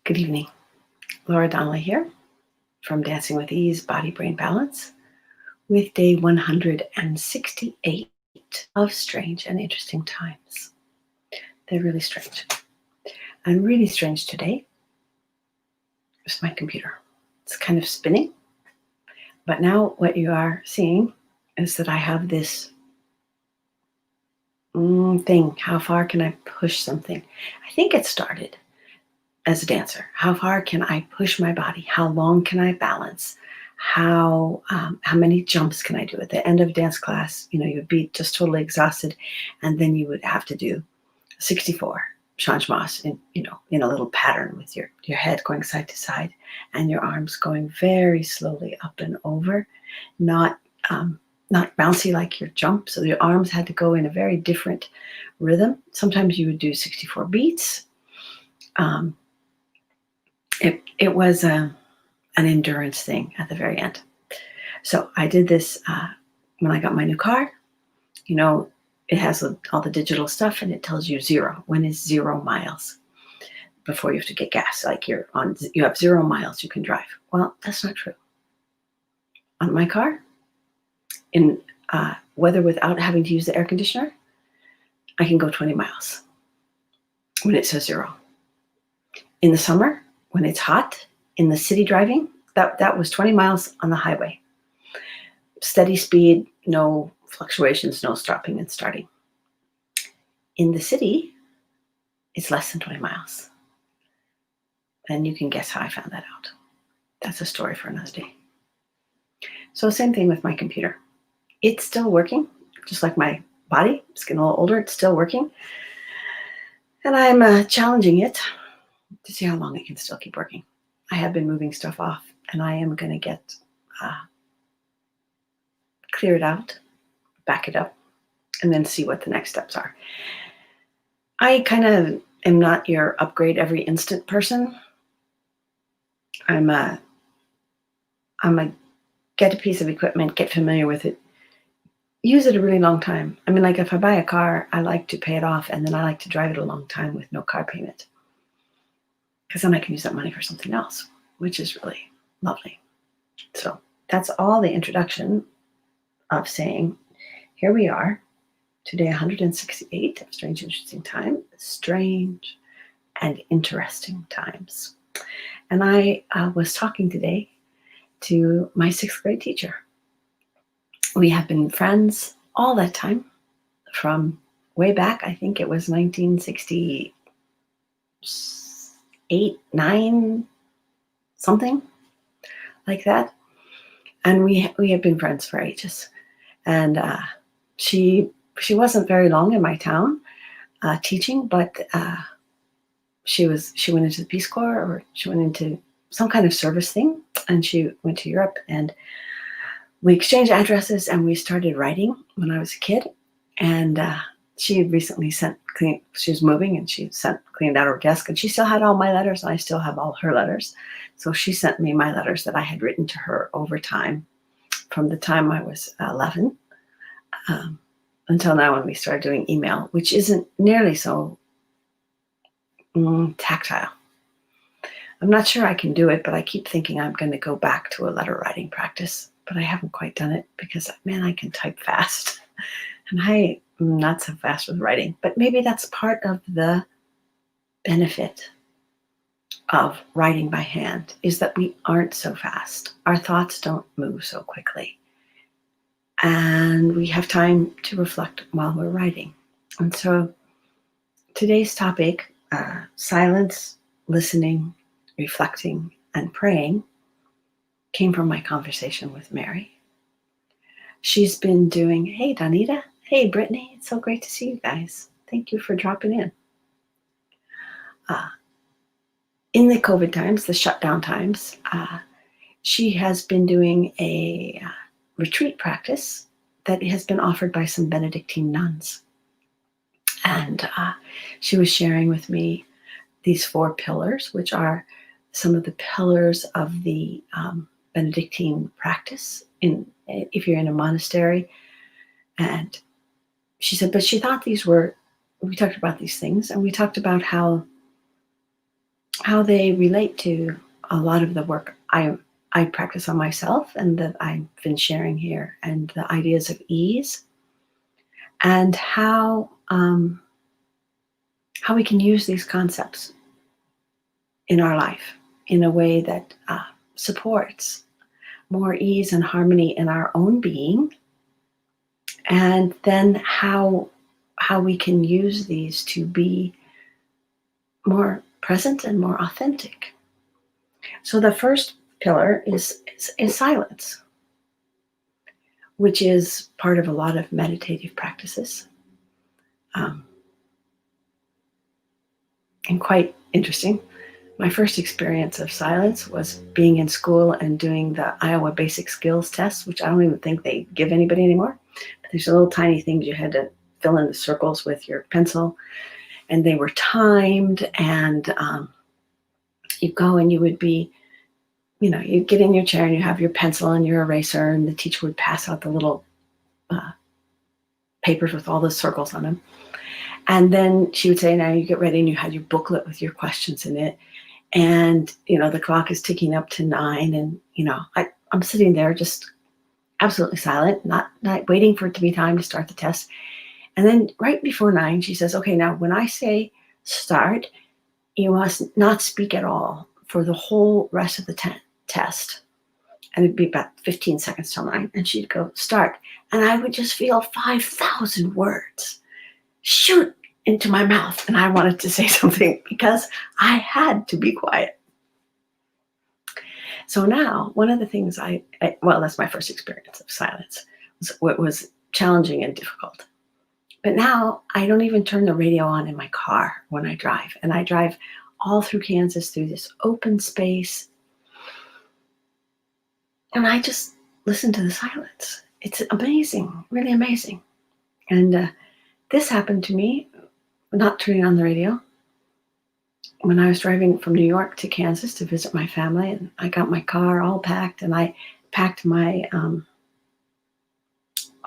Good evening. Laura Donnelly here from Dancing with Ease, Body, Brain Balance with day 168 of Strange and Interesting Times. They're really strange. And really strange today is my computer. It's kind of spinning. But now what you are seeing is that I have this thing. How far can I push something? I think it started as a dancer. How far can I push my body? How long can I balance? How many jumps can I do at the end of dance class? You would be just totally exhausted, and then you would have to do 64 changements in a little pattern with your head going side to side and your arms going very slowly up and over, not bouncy like your jump. So your arms had to go in a very different rhythm. Sometimes you would do 64 beats. It was an endurance thing at the very end. So I did this when I got my new car. It has all the digital stuff, and it tells you zero. When is 0 miles before you have to get gas? Like you have 0 miles you can drive. Well, that's not true. On my car, in weather without having to use the air conditioner, I can go 20 miles when it says 0. In the summer, when it's hot, in the city driving, that was 20 miles on the highway. Steady speed, no fluctuations, no stopping and starting. In the city, it's less than 20 miles. And you can guess how I found that out. That's a story for another day. So same thing with my computer. It's still working, just like my body. It's getting a little older. It's still working. And I'm challenging it to see how long it can still keep working. I have been moving stuff off, and I am going to get clear it out, back it up, and then see what the next steps are. I kind of am not your upgrade every instant person. I'm a get a piece of equipment, get familiar with it, use it a really long time. I mean, like if I buy a car, I like to pay it off, and then I like to drive it a long time with no car payment, because then I can use that money for something else, which is really lovely. So that's all the introduction of saying, here we are, today 168 of Strange Interesting Time, Strange and Interesting Times. And I was talking today to my 6th grade teacher. We have been friends all that time, from way back. I think it was 1968, 9, something like that. And we have been friends for ages. And she wasn't very long in my town teaching, but she went into the Peace Corps, or she went into some kind of service thing, and she went to Europe, and we exchanged addresses, and we started writing when I was a kid. And she had recently she was moving, and she cleaned out her desk, and she still had all my letters, and I still have all her letters. So she sent me my letters that I had written to her over time, from the time I was 11 until now, when we started doing email, which isn't nearly so tactile. I'm not sure I can do it, but I keep thinking I'm going to go back to a letter writing practice, but I haven't quite done it because, man, I can type fast. And I'm not so fast with writing, but maybe that's part of the benefit of writing by hand, is that we aren't so fast. Our thoughts don't move so quickly. And we have time to reflect while we're writing. And so today's topic, silence, listening, reflecting, and praying, came from my conversation with Mary. She's been doing, hey, Donita, hey, Brittany, it's so great to see you guys. Thank you for dropping in. In the COVID times, the shutdown times, she has been doing a retreat practice that has been offered by some Benedictine nuns. And she was sharing with me these 4 pillars, which are some of the pillars of the Benedictine practice if you're in a monastery. And she said, but she thought we talked about these things, and we talked about how how they relate to a lot of the work I practice on myself and that I've been sharing here, and the ideas of ease, and how we can use these concepts in our life in a way that supports more ease and harmony in our own being, and then how we can use these to be more present and more authentic. So the first pillar is silence, which is part of a lot of meditative practices. And quite interesting. My first experience of silence was being in school and doing the Iowa Basic Skills Test, which I don't even think they give anybody anymore. But there's little tiny things you had to fill in the circles with your pencil, and they were timed, and you go and you would be, you'd get in your chair and you have your pencil and your eraser, and the teacher would pass out the little papers with all the circles on them. And then she would say, now you get ready, and you had your booklet with your questions in it. And, the clock is ticking up to 9. And, I'm sitting there just absolutely silent, not waiting for it to be time to start the test. And then right before 9, she says, okay, now when I say start, you must not speak at all for the whole rest of the test. And it'd be about 15 seconds till 9. And she'd go, start. And I would just feel 5,000 words shoot into my mouth, and I wanted to say something because I had to be quiet. So now, one of the things well, that's my first experience of silence. What was challenging and difficult. But now I don't even turn the radio on in my car when I drive, and I drive all through Kansas through this open space, and I just listen to the silence. It's amazing, really amazing. And this happened to me, not turning on the radio, when I was driving from New York to Kansas to visit my family. And I got my car all packed, and I packed my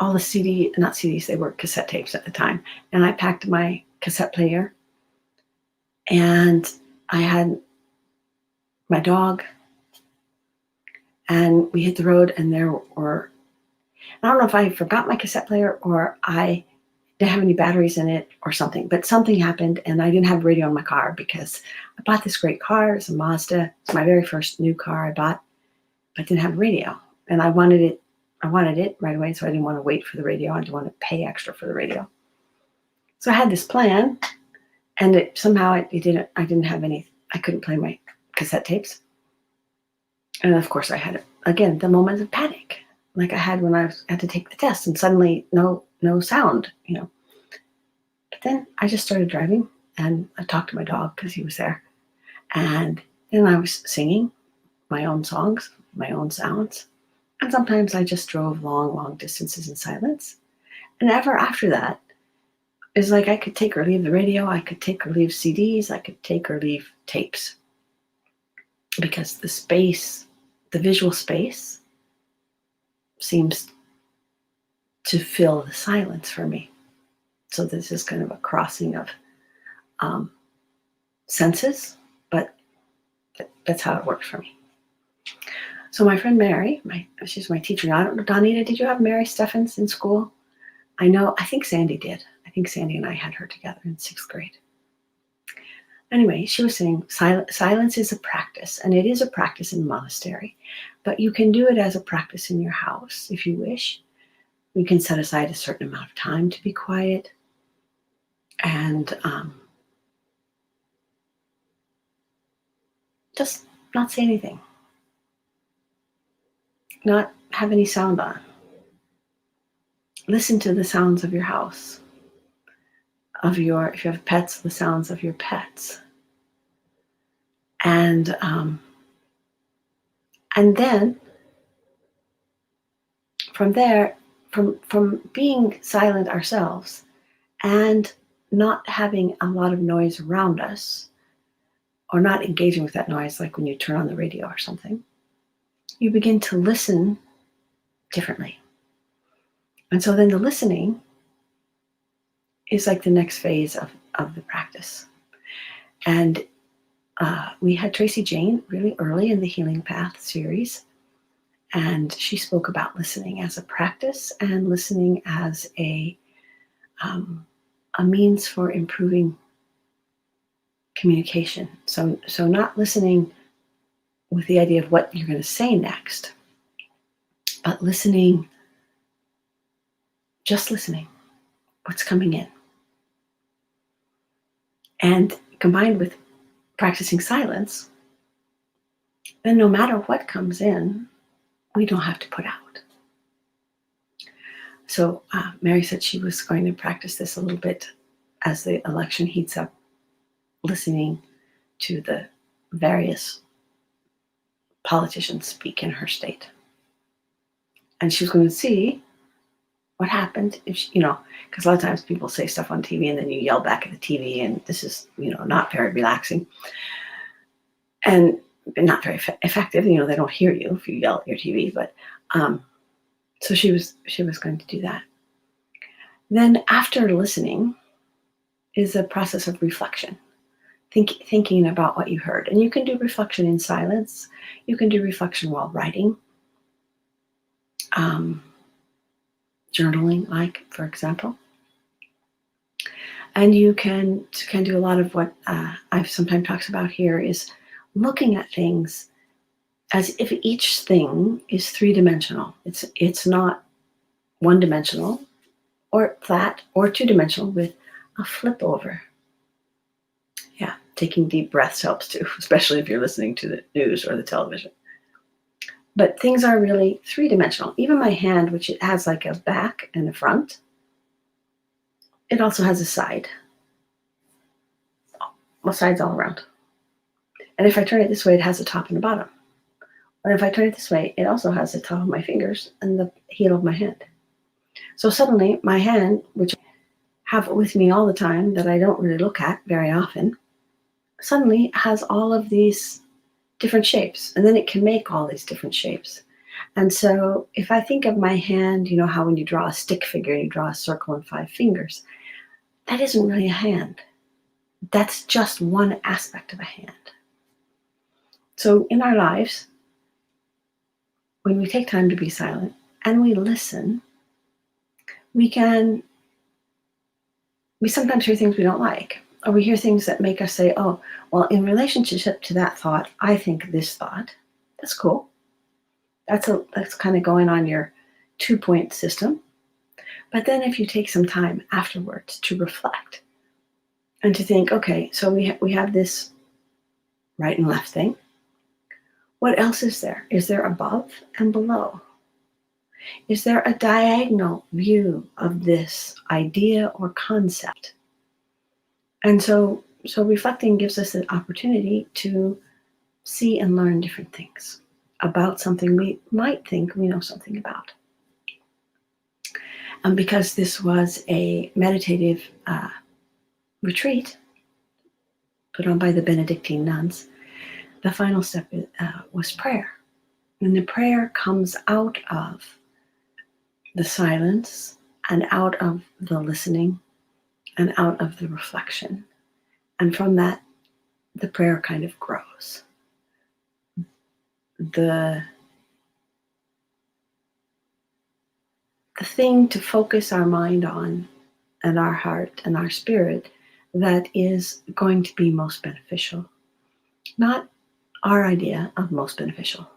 all the not CDs, they were cassette tapes at the time, and I packed my cassette player, and I had my dog, and we hit the road, and I don't know if I forgot my cassette player or I didn't have any batteries in it or something, but something happened, and I didn't have radio in my car because I bought this great car. It's a Mazda. It's my very first new car I bought, but I didn't have radio, and I wanted it right away, so I didn't want to wait for the radio. I didn't want to pay extra for the radio. So I had this plan, and I didn't have any, I couldn't play my cassette tapes. And of course I had, again, the moment of panic, like I had when I had to take the test, and suddenly no sound, But then I just started driving, and I talked to my dog because he was there. And then I was singing my own songs, my own sounds. And sometimes I just drove long, long distances in silence. And ever after that, it's like I could take or leave the radio, I could take or leave CDs, I could take or leave tapes. Because the space, the visual space, seems to fill the silence for me. So this is kind of a crossing of senses, but that's how it works for me. So my friend Mary, she's my teacher now. I don't know, Donita, did you have Mary Steffens in school? I think Sandy did. I think Sandy and I had her together in 6th grade. Anyway, she was saying silence is a practice, and it is a practice in the monastery, but you can do it as a practice in your house if you wish. You can set aside a certain amount of time to be quiet, and just not say anything, not have any sound on. Listen to the sounds of your house, if you have pets, the sounds of your pets. And then from there, from being silent ourselves and not having a lot of noise around us, or not engaging with that noise, like when you turn on the radio or something, you begin to listen differently. And so then the listening is like the next phase of the practice. And we had Tracy Jane really early in the Healing Path series, and she spoke about listening as a practice and listening as a means for improving communication. So not listening with the idea of what you're going to say next, but listening, just listening, what's coming in. And combined with practicing silence, then no matter what comes in, we don't have to put out. So Mary said she was going to practice this a little bit as the election heats up, listening to the various politicians speak in her state. And she was going to see what happened if she, because a lot of times people say stuff on TV and then you yell back at the TV, and this is, not very relaxing and not very effective. They don't hear you if you yell at your TV. But so she was going to do that. Then after listening is a process of reflection, thinking about what you heard. And you can do reflection in silence. You can do reflection while writing. Journaling, for example. And you can do a lot of what I've sometimes talks about here is looking at things as if each thing is three-dimensional. It's not one-dimensional or flat or two-dimensional with a flip over. Yeah, taking deep breaths helps too, especially if you're listening to the news or the television. But things are really three-dimensional. Even my hand, which it has like a back and a front, it also has a side. Well, sides all around. And if I turn it this way, it has a top and a bottom. But if I turn it this way, it also has the top of my fingers and the heel of my hand. So suddenly my hand, which I have with me all the time that I don't really look at very often, suddenly has all of these different shapes. And then it can make all these different shapes. And so if I think of my hand, how when you draw a stick figure, you draw a circle and 5 fingers, that isn't really a hand. That's just one aspect of a hand. So in our lives, when we take time to be silent and we listen, we sometimes hear things we don't like, or we hear things that make us say, oh, well, in relationship to that thought, I think this thought. That's cool. That's kind of going on your 2-point system. But then if you take some time afterwards to reflect and to think, okay, so we have this right and left thing. What else is there? Is there above and below? Is there a diagonal view of this idea or concept? And so reflecting gives us an opportunity to see and learn different things about something we might think we know something about. And because this was a meditative retreat put on by the Benedictine nuns, the final step was prayer. And the prayer comes out of the silence and out of the listening and out of the reflection. And from that, the prayer kind of grows. The thing to focus our mind on and our heart and our spirit that is going to be most beneficial. Not our idea of most beneficial,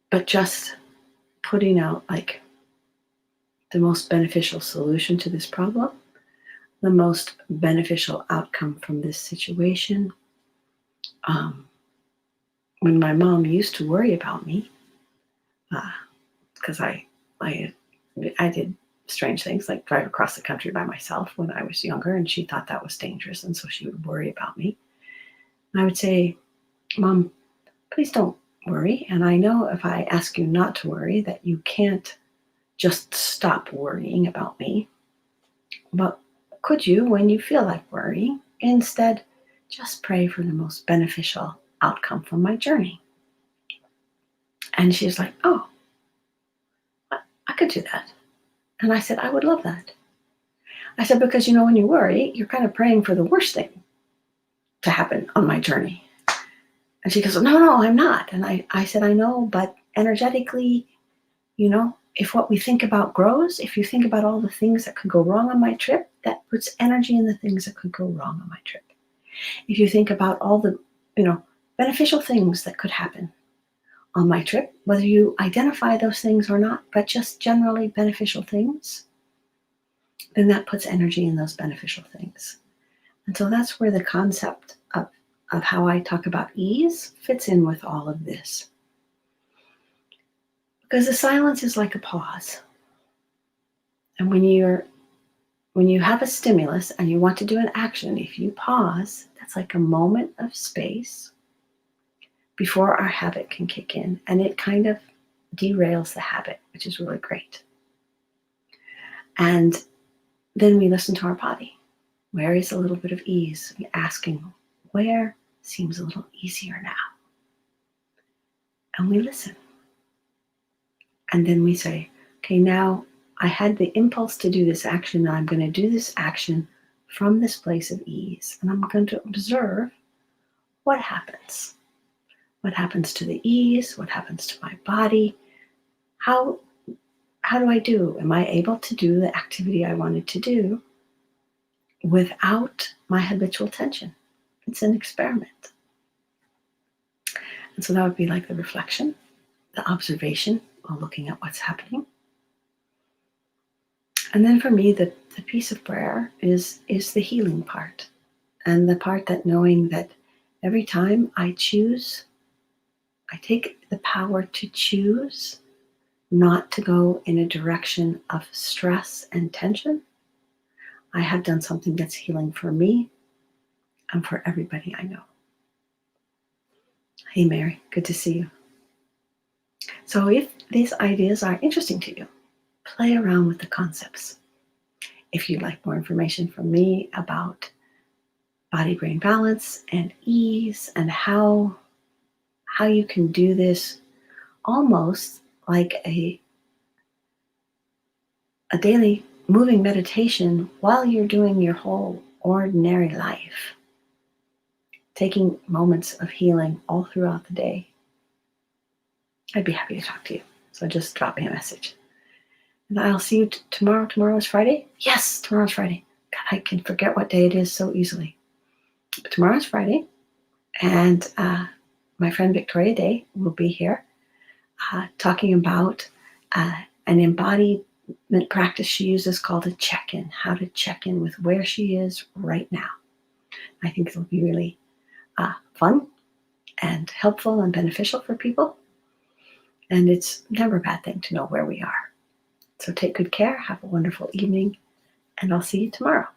but just putting out the most beneficial solution to this problem, the most beneficial outcome from this situation. When my mom used to worry about me, because I did strange things like drive across the country by myself when I was younger, and she thought that was dangerous, and so she would worry about me. And I would say, Mom, please don't worry. And I know if I ask you not to worry, that you can't just stop worrying about me. But could you, when you feel like worrying, instead just pray for the most beneficial outcome from my journey? And she's like, oh, I could do that. And I said, I would love that. I said, because when you worry, you're kind of praying for the worst thing. to happen on my journey. And she goes, no, I'm not. And I said, I know, but energetically, if what we think about grows, if you think about all the things that could go wrong on my trip, that puts energy in the things that could go wrong on my trip. If you think about all the, beneficial things that could happen on my trip, whether you identify those things or not, but just generally beneficial things, then that puts energy in those beneficial things. And so that's where the concept of how I talk about ease fits in with all of this. Because the silence is like a pause. And when you have a stimulus and you want to do an action, if you pause, that's like a moment of space before our habit can kick in. And it kind of derails the habit, which is really great. And then we listen to our body. Where is a little bit of ease? Asking, where seems a little easier now? And we listen. And then we say, okay, now I had the impulse to do this action, and I'm going to do this action from this place of ease. And I'm going to observe what happens. What happens to the ease? What happens to my body? How do I do? Am I able to do the activity I wanted to do without my habitual tension? It's an experiment. And so that would be like the reflection, the observation while looking at what's happening. And then for me, the piece of prayer is the healing part. And the part that knowing that every time I choose, I take the power to choose not to go in a direction of stress and tension. I have done something that's healing for me and for everybody I know. Hey, Mary, good to see you. So if these ideas are interesting to you, play around with the concepts. If you'd like more information from me about body-brain balance and ease and how you can do this almost like a daily moving meditation while you're doing your whole ordinary life, taking moments of healing all throughout the day, I'd be happy to talk to you. So just drop me a message. And I'll see you tomorrow. Tomorrow is Friday? Yes, tomorrow's Friday. God, I can forget what day it is so easily. But tomorrow's Friday, and my friend Victoria Day will be here talking about an embodiment practice she uses called a check-in, how to check in with where she is right now. I think it'll be really fun and helpful and beneficial for people. And it's never a bad thing to know where we are. So take good care, have a wonderful evening, and I'll see you tomorrow.